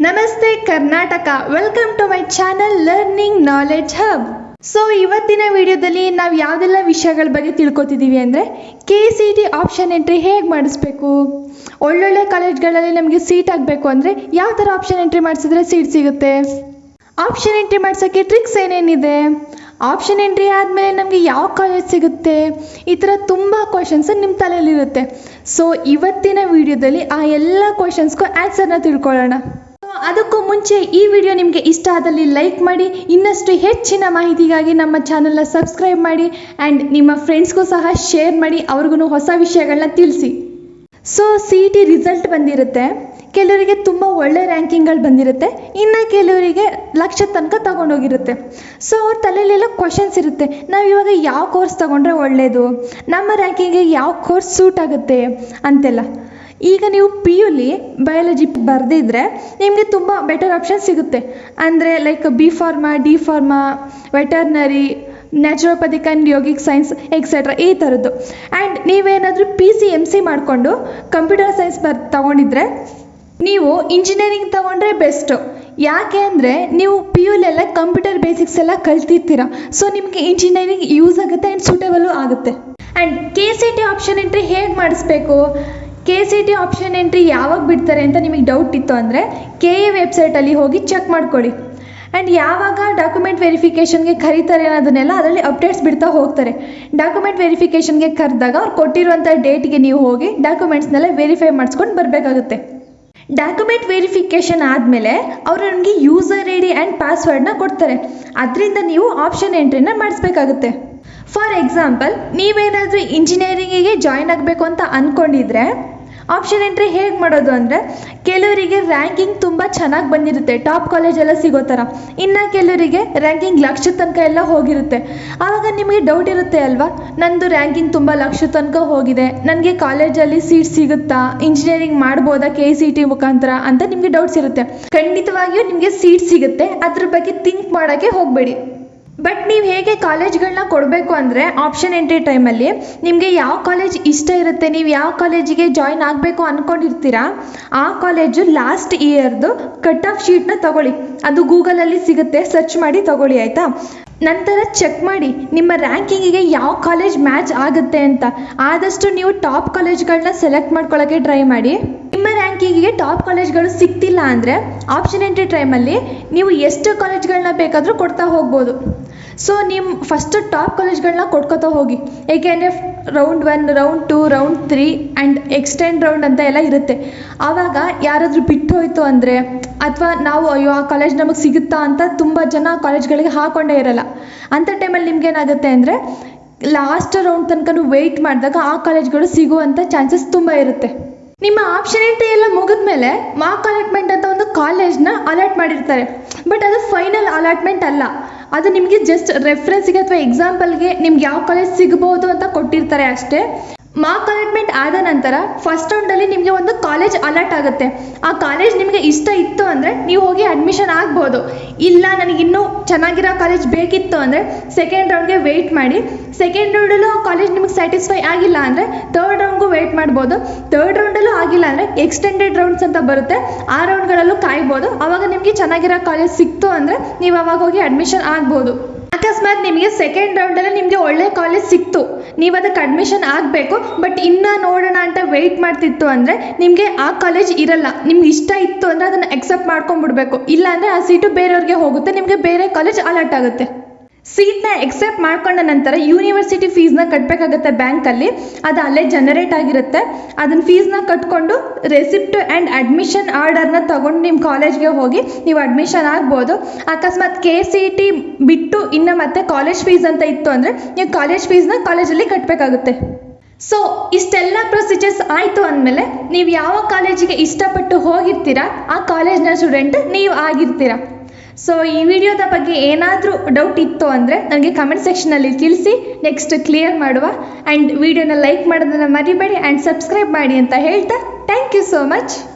ನಮಸ್ತೆ Karnataka, welcome to my channel learning knowledge hub. So ಇವತ್ತಿನ ವಿಡಿಯೋದಲ್ಲಿ ನಾವು ಯಾವುದೆಲ್ಲ ವಿಷಯಗಳ ಬಗ್ಗೆ ತಿಳ್ಕೊತಿದ್ದೀವಿ ಅಂದರೆ KCET ಆಪ್ಷನ್ ಎಂಟ್ರಿ ಹೇಗೆ ಮಾಡಿಸ್ಬೇಕು, ಒಳ್ಳೊಳ್ಳೆ ಕಾಲೇಜ್ಗಳಲ್ಲಿ ನಮಗೆ ಸೀಟ್ ಆಗಬೇಕು ಅಂದರೆ ಯಾವ ಥರ ಆಪ್ಷನ್ ಎಂಟ್ರಿ ಮಾಡಿಸಿದ್ರೆ ಸೀಟ್ ಸಿಗುತ್ತೆ, ಆಪ್ಷನ್ ಎಂಟ್ರಿ ಮಾಡ್ಸೋಕ್ಕೆ ಟ್ರಿಕ್ಸ್ ಏನೇನಿದೆ, ಆಪ್ಷನ್ ಎಂಟ್ರಿ ಆದಮೇಲೆ ನಮಗೆ ಯಾವ ಕಾಲೇಜ್ ಸಿಗುತ್ತೆ, ಈ ಥರ ತುಂಬ ಕ್ವಶನ್ಸ್ ನಿಮ್ಮ ತಲೆಯಲ್ಲಿರುತ್ತೆ. ಸೊ ಇವತ್ತಿನ ವಿಡಿಯೋದಲ್ಲಿ ಆ ಎಲ್ಲ ಕ್ವಶನ್ಸ್ಗೂ ಆನ್ಸರ್ನ ತಿಳ್ಕೊಳ್ಳೋಣ. ಅದಕ್ಕೂ ಮುಂಚೆ ಈ ವಿಡಿಯೋ ನಿಮಗೆ ಇಷ್ಟ ಆದಲ್ಲಿ ಲೈಕ್ ಮಾಡಿ, ಇನ್ನಷ್ಟು ಹೆಚ್ಚಿನ ಮಾಹಿತಿಗಾಗಿ ನಮ್ಮ ಚಾನಲ್ನ ಸಬ್ಸ್ಕ್ರೈಬ್ ಮಾಡಿ ಆ್ಯಂಡ್ ನಿಮ್ಮ ಫ್ರೆಂಡ್ಸ್ಗೂ ಸಹ ಶೇರ್ ಮಾಡಿ, ಅವ್ರಿಗೂ ಹೊಸ ವಿಷಯಗಳನ್ನ ತಿಳಿಸಿ. ಸೊ CET ರಿಸಲ್ಟ್ ಬಂದಿರುತ್ತೆ, ಕೆಲವರಿಗೆ ತುಂಬ ಒಳ್ಳೆ ರ್ಯಾಂಕಿಂಗ್ಗಳು ಬಂದಿರುತ್ತೆ, ಇನ್ನು ಕೆಲವರಿಗೆ ಲಕ್ಷ ತನಕ ತಗೊಂಡೋಗಿರುತ್ತೆ. ಸೊ ಅವ್ರ ತಲೆಯಲ್ಲೆಲ್ಲ ಕ್ವಶನ್ಸ್ ಇರುತ್ತೆ, ನಾವು ಇವಾಗ ಯಾವ ಕೋರ್ಸ್ ತೊಗೊಂಡ್ರೆ ಒಳ್ಳೆಯದು, ನಮ್ಮ ರ್ಯಾಂಕಿಂಗಿಗೆ ಯಾವ ಕೋರ್ಸ್ ಸೂಟ್ ಆಗುತ್ತೆ ಅಂತೆಲ್ಲ. ಈಗ ನೀವು PUಲಿ ಬಯಾಲಜಿ ಬರೆದಿದ್ರೆ ನಿಮಗೆ ತುಂಬ ಬೆಟರ್ ಆಪ್ಷನ್ ಸಿಗುತ್ತೆ. ಅಂದರೆ like B pharma, D pharma, veterinary, naturopathic and yogic science etcetera ಈ ಥರದ್ದು. ಆ್ಯಂಡ್ ನೀವೇನಾದರೂ PCMC ಮಾಡಿಕೊಂಡು ಕಂಪ್ಯೂಟರ್ ಸೈನ್ಸ್ ತಗೊಂಡಿದ್ರೆ ನೀವು ಇಂಜಿನಿಯರಿಂಗ್ ತೊಗೊಂಡ್ರೆ ಬೆಸ್ಟು. ಯಾಕೆ ಅಂದರೆ ನೀವು PUಲೆಲ್ಲ ಕಂಪ್ಯೂಟರ್ ಬೇಸಿಕ್ಸ್ ಎಲ್ಲ ಕಲ್ತಿರ್ತೀರ. ಸೊ ನಿಮಗೆ ಇಂಜಿನಿಯರಿಂಗ್ ಯೂಸ್ ಆಗುತ್ತೆ ಆ್ಯಂಡ್ ಸೂಟೇಬಲು ಆಗುತ್ತೆ. ಆ್ಯಂಡ್ KCET ಆಪ್ಷನ್ ಎಂಟ್ರಿ ಹೇಗೆ ಮಾಡಿಸ್ಬೇಕು, KCET ಆಪ್ಷನ್ ಎಂಟ್ರಿ ಯಾವಾಗ ಬಿಡ್ತಾರೆ ಅಂತ ನಿಮಗೆ ಡೌಟ್ ಇತ್ತು ಅಂದರೆ KA ವೆಬ್ಸೈಟಲ್ಲಿ ಹೋಗಿ ಚೆಕ್ ಮಾಡ್ಕೊಳ್ಳಿ. ಆ್ಯಂಡ್ ಯಾವಾಗ ಡಾಕ್ಯುಮೆಂಟ್ ವೆರಿಫಿಕೇಷನ್ಗೆ ಕರೀತಾರೆ ಅನ್ನೋದನ್ನೆಲ್ಲ ಅದರಲ್ಲಿ ಅಪ್ಡೇಟ್ಸ್ ಬಿಡ್ತಾ ಹೋಗ್ತಾರೆ. ಡಾಕ್ಯುಮೆಂಟ್ ವೆರಿಫಿಕೇಷನ್ಗೆ ಕರೆದಾಗ ಅವ್ರು ಕೊಟ್ಟಿರುವಂಥ ಡೇಟ್ಗೆ ನೀವು ಹೋಗಿ ಡಾಕ್ಯುಮೆಂಟ್ಸ್ನೆಲ್ಲ ವೆರಿಫೈ ಮಾಡಿಸ್ಕೊಂಡು ಬರಬೇಕಾಗುತ್ತೆ. ಡಾಕ್ಯುಮೆಂಟ್ ವೆರಿಫಿಕೇಷನ್ ಆದಮೇಲೆ ಅವರು ನನಗೆ ಯೂಸರ್ ID ಆ್ಯಂಡ್ ಪಾಸ್ವರ್ಡ್ನ ಕೊಡ್ತಾರೆ. ಅದರಿಂದ ನೀವು ಆಪ್ಷನ್ ಎಂಟ್ರಿನ ಮಾಡಿಸ್ಬೇಕಾಗುತ್ತೆ. ಫಾರ್ ಎಕ್ಸಾಂಪಲ್, ನೀವೇನಾದರೂ ಇಂಜಿನಿಯರಿಂಗಿಗೆ ಜಾಯ್ನ್ ಆಗಬೇಕು ಅಂತ ಅಂದ್ಕೊಂಡಿದ್ರೆ ಆಪ್ಷನ್ ಎಂಟ್ರಿ ಹೇಗೆ ಮಾಡೋದು ಅಂದರೆ, ಕೆಲವರಿಗೆ ರ್ಯಾಂಕಿಂಗ್ ತುಂಬ ಚೆನ್ನಾಗಿ ಬಂದಿರುತ್ತೆ, ಟಾಪ್ ಕಾಲೇಜೆಲ್ಲ ಸಿಗೋ ಥರ, ಇನ್ನು ಕೆಲವರಿಗೆ ರ್ಯಾಂಕಿಂಗ್ ಲಕ್ಷ ತನಕ ಎಲ್ಲ ಹೋಗಿರುತ್ತೆ. ಆವಾಗ ನಿಮಗೆ ಡೌಟ್ ಇರುತ್ತೆ ಅಲ್ವಾ, ನಂದು ರ್ಯಾಂಕಿಂಗ್ ತುಂಬ ಲಕ್ಷ ತನಕ ಹೋಗಿದೆ, ನನಗೆ ಕಾಲೇಜಲ್ಲಿ ಸೀಟ್ ಸಿಗುತ್ತಾ, ಇಂಜಿನಿಯರಿಂಗ್ ಮಾಡ್ಬೋದಾ KCET ಮುಖಾಂತರ ಅಂತ ನಿಮಗೆ ಡೌಟ್ಸ್ ಇರುತ್ತೆ. ಖಂಡಿತವಾಗಿಯೂ ನಿಮಗೆ ಸೀಟ್ ಸಿಗುತ್ತೆ, ಅದ್ರ ಬಗ್ಗೆ ಥಿಂಕ್ ಮಾಡೋಕ್ಕೆ ಹೋಗಬೇಡಿ. ಬಟ್ ನೀವು ಹೇಗೆ ಕಾಲೇಜ್ಗಳನ್ನ ಕೊಡಬೇಕು ಅಂದರೆ ಆಪ್ಷನ್ ಎಂಟ್ರಿ ಟೈಮಲ್ಲಿ ನಿಮಗೆ ಯಾವ ಕಾಲೇಜ್ ಇಷ್ಟ ಇರುತ್ತೆ, ನೀವು ಯಾವ ಕಾಲೇಜಿಗೆ ಜಾಯ್ನ್ ಆಗಬೇಕು ಅಂದ್ಕೊಂಡಿರ್ತೀರಾ ಆ ಕಾಲೇಜು ಲಾಸ್ಟ್ ಇಯರ್ದು ಕಟ್ ಆಫ್ ಶೀಟ್ನ ತಗೊಳ್ಳಿ. ಅದು ಗೂಗಲಲ್ಲಿ ಸಿಗುತ್ತೆ, ಸರ್ಚ್ ಮಾಡಿ ತಗೊಳ್ಳಿ ಆಯಿತಾ. ನಂತರ ಚೆಕ್ ಮಾಡಿ ನಿಮ್ಮ ರ್ಯಾಂಕಿಂಗಿಗೆ ಯಾವ ಕಾಲೇಜ್ ಮ್ಯಾಚ್ ಆಗುತ್ತೆ ಅಂತ. ಆದಷ್ಟು ನೀವು ಟಾಪ್ ಕಾಲೇಜ್ಗಳನ್ನ ಸೆಲೆಕ್ಟ್ ಮಾಡ್ಕೊಳ್ಳೋಕ್ಕೆ ಟ್ರೈ ಮಾಡಿ. ನಿಮ್ಮ ರ್ಯಾಂಕಿಂಗಿಗೆ ಟಾಪ್ ಕಾಲೇಜ್ಗಳು ಸಿಗ್ತಿಲ್ಲ ಅಂದರೆ ಆಪ್ಷನ್ ಎಂಟ್ರಿ ಟೈಮಲ್ಲಿ ನೀವು ಎಷ್ಟು ಕಾಲೇಜ್ಗಳನ್ನ ಬೇಕಾದರೂ ಕೊಡ್ತಾ ಹೋಗ್ಬೋದು. ಸೊ ನಿಮ್ಮ ಫಸ್ಟು ಟಾಪ್ ಕಾಲೇಜ್ಗಳನ್ನ ಕೊಡ್ಕೋತಾ ಹೋಗಿ, ಏಕೆಂದರೆ round 1, round 2, round 3 and extend round ಅಂತ ಎಲ್ಲ ಇರುತ್ತೆ. ಆವಾಗ ಯಾರಾದರೂ ಬಿಟ್ಟು ಹೋಯಿತು ಅಂದರೆ, ಅಥವಾ ನಾವು ಅಯ್ಯೋ ಆ ಕಾಲೇಜ್ ನಮಗೆ ಸಿಗುತ್ತಾ ಅಂತ ತುಂಬ ಜನ ಕಾಲೇಜ್ಗಳಿಗೆ ಹಾಕೊಂಡೇ ಇರಲ್ಲ. ಅಂಥ ಟೈಮಲ್ಲಿ ನಿಮ್ಗೇನಾಗುತ್ತೆ ಅಂದರೆ ಲಾಸ್ಟ್ ರೌಂಡ್ ತನಕ ವೆಯ್ಟ್ ಮಾಡಿದಾಗ ಆ ಕಾಲೇಜ್ಗಳು ಸಿಗುವಂಥ ಚಾನ್ಸಸ್ ತುಂಬ ಇರುತ್ತೆ. ನಿಮ್ಮ ಆಪ್ಷನ್ ಎಂಟ್ರಿ ಎಲ್ಲ ಮುಗಿದ್ಮೇಲೆ ಮಾರ್ಕ್ ಅಲಾಟ್ಮೆಂಟ್ ಅಂತ ಒಂದು ಕಾಲೇಜ್ನ ಅಲಾಟ್ ಮಾಡಿರ್ತಾರೆ. ಬಟ್ ಅದು ಫೈನಲ್ ಅಲಾಟ್ಮೆಂಟ್ ಅಲ್ಲ, ಅದು ನಿಮಗೆ ಜಸ್ಟ್ ರೆಫರೆನ್ಸ್ಗೆ ಅಥವಾ ಎಕ್ಸಾಂಪಲ್ಗೆ ನಿಮ್ಗೆ ಯಾವ ಕಾಲೇಜ್ ಸಿಗ್ಬೋದು ಅಂತ ಕೊಟ್ಟಿರ್ತಾರೆ ಅಷ್ಟೇ. ಮಾರ್ಕ್ ಅಲಾಟ್ಮೆಂಟ್ ಆದ ನಂತರ ಫಸ್ಟ್ ರೌಂಡಲ್ಲಿ ನಿಮಗೆ ಒಂದು ಕಾಲೇಜ್ ಅಲಾಟ್ ಆಗುತ್ತೆ. ಆ ಕಾಲೇಜ್ ನಿಮಗೆ ಇಷ್ಟ ಇತ್ತು ಅಂದರೆ ನೀವು ಹೋಗಿ ಅಡ್ಮಿಷನ್ ಆಗ್ಬೋದು. ಇಲ್ಲ ನನಗಿನ್ನೂ ಚೆನ್ನಾಗಿರೋ ಕಾಲೇಜ್ ಬೇಕಿತ್ತು ಅಂದರೆ ಸೆಕೆಂಡ್ ರೌಂಡ್ಗೆ ವೆಯ್ಟ್ ಮಾಡಿ. ಸೆಕೆಂಡ್ ರೌಂಡಲ್ಲೂ ಆ ಕಾಲೇಜ್ ನಿಮಗೆ ಸ್ಯಾಟಿಸ್ಫೈ ಆಗಿಲ್ಲ ಅಂದರೆ ಥರ್ಡ್ ರೌಂಡ್ಗೂ ವೆಯ್ಟ್ ಮಾಡ್ಬೋದು. ಥರ್ಡ್ ರೌಂಡಲ್ಲೂ ಆಗಿಲ್ಲ ಅಂದರೆ ಎಕ್ಸ್ಟೆಂಡೆಡ್ ರೌಂಡ್ಸ್ ಅಂತ ಬರುತ್ತೆ, ಆ ರೌಂಡ್ಗಳಲ್ಲೂ ಕಾಯ್ಬೋದು. ಆವಾಗ ನಿಮಗೆ ಚೆನ್ನಾಗಿರೋ ಕಾಲೇಜ್ ಸಿಕ್ತು ಅಂದರೆ ನೀವು ಅವಾಗ ಹೋಗಿ ಅಡ್ಮಿಷನ್ ಆಗ್ಬೋದು. ಅಕಸ್ಮಾತ್ ನಿಮಗೆ ಸೆಕೆಂಡ್ ರೌಂಡಲ್ಲಿ ನಿಮಗೆ ಒಳ್ಳೆ ಕಾಲೇಜ್ ಸಿಕ್ತು, ನೀವು ಅದಕ್ಕೆ ಅಡ್ಮಿಷನ್ ಆಗಬೇಕು, ಬಟ್ ಇನ್ನೂ ನೋಡೋಣ ಅಂತ ವೆಯ್ಟ್ ಮಾಡ್ತಿತ್ತು ಅಂದರೆ ನಿಮಗೆ ಆ ಕಾಲೇಜ್ ಇರಲ್ಲ. ನಿಮ್ಗೆ ಇಷ್ಟ ಇತ್ತು ಅಂದರೆ ಅದನ್ನು ಎಕ್ಸೆಪ್ಟ್ ಮಾಡ್ಕೊಂಡ್ಬಿಡ್ಬೇಕು, ಇಲ್ಲಾಂದರೆ ಆ ಸೀಟು ಬೇರೆಯವ್ರಿಗೆ ಹೋಗುತ್ತೆ, ನಿಮಗೆ ಬೇರೆ ಕಾಲೇಜ್ ಅಲಾಟ್ ಆಗುತ್ತೆ. ಸೀಟ್ನ ಎಕ್ಸೆಪ್ಟ್ ಮಾಡ್ಕೊಂಡ ನಂತರ ಯೂನಿವರ್ಸಿಟಿ ಫೀಸ್ನ ಕಟ್ಟಬೇಕಾಗುತ್ತೆ ಬ್ಯಾಂಕಲ್ಲಿ, ಅದು ಅಲ್ಲೇ ಜನರೇಟ್ ಆಗಿರುತ್ತೆ. ಅದನ್ನ ಫೀಸ್ನ ಕಟ್ಕೊಂಡು ರೆಸಿಪ್ಟ್ ಆ್ಯಂಡ್ ಅಡ್ಮಿಷನ್ ಆರ್ಡರ್ನ ತೊಗೊಂಡು ನಿಮ್ಮ ಕಾಲೇಜ್ಗೆ ಹೋಗಿ ನೀವು ಅಡ್ಮಿಷನ್ ಆಗ್ಬೋದು. ಅಕಸ್ಮಾತ್ KCET ಬಿಟ್ಟು ಇನ್ನು ಮತ್ತೆ ಕಾಲೇಜ್ ಫೀಸ್ ಅಂತ ಇತ್ತು ಅಂದರೆ ನೀವು ಕಾಲೇಜ್ ಫೀಸ್ನ ಕಾಲೇಜಲ್ಲಿ ಕಟ್ಟಬೇಕಾಗುತ್ತೆ. ಸೊ ಇಷ್ಟೆಲ್ಲ ಪ್ರೊಸೀಜರ್ಸ್ ಆಯಿತು ಅಂದಮೇಲೆ ನೀವು ಯಾವ ಕಾಲೇಜಿಗೆ ಇಷ್ಟಪಟ್ಟು ಹೋಗಿರ್ತೀರಾ ಆ ಕಾಲೇಜ್ನ ಸ್ಟೂಡೆಂಟ್ ನೀವು ಆಗಿರ್ತೀರ. ಸೊ ಈ ವಿಡಿಯೋದ ಬಗ್ಗೆ ಏನಾದರೂ ಡೌಟ್ ಇತ್ತು ಅಂದರೆ ನನಗೆ ಕಮೆಂಟ್ ಸೆಕ್ಷನಲ್ಲಿ ತಿಳಿಸಿ, ನೆಕ್ಸ್ಟ್ ಕ್ಲಿಯರ್ ಮಾಡುವ. ಆ್ಯಂಡ್ ವಿಡಿಯೋನ ಲೈಕ್ ಮಾಡೋದನ್ನು ಮರಿಬೇಡಿ ಆ್ಯಂಡ್ ಸಬ್ಸ್ಕ್ರೈಬ್ ಮಾಡಿ ಅಂತ ಹೇಳ್ತಾ ಥ್ಯಾಂಕ್ ಯು ಸೋ ಮಚ್.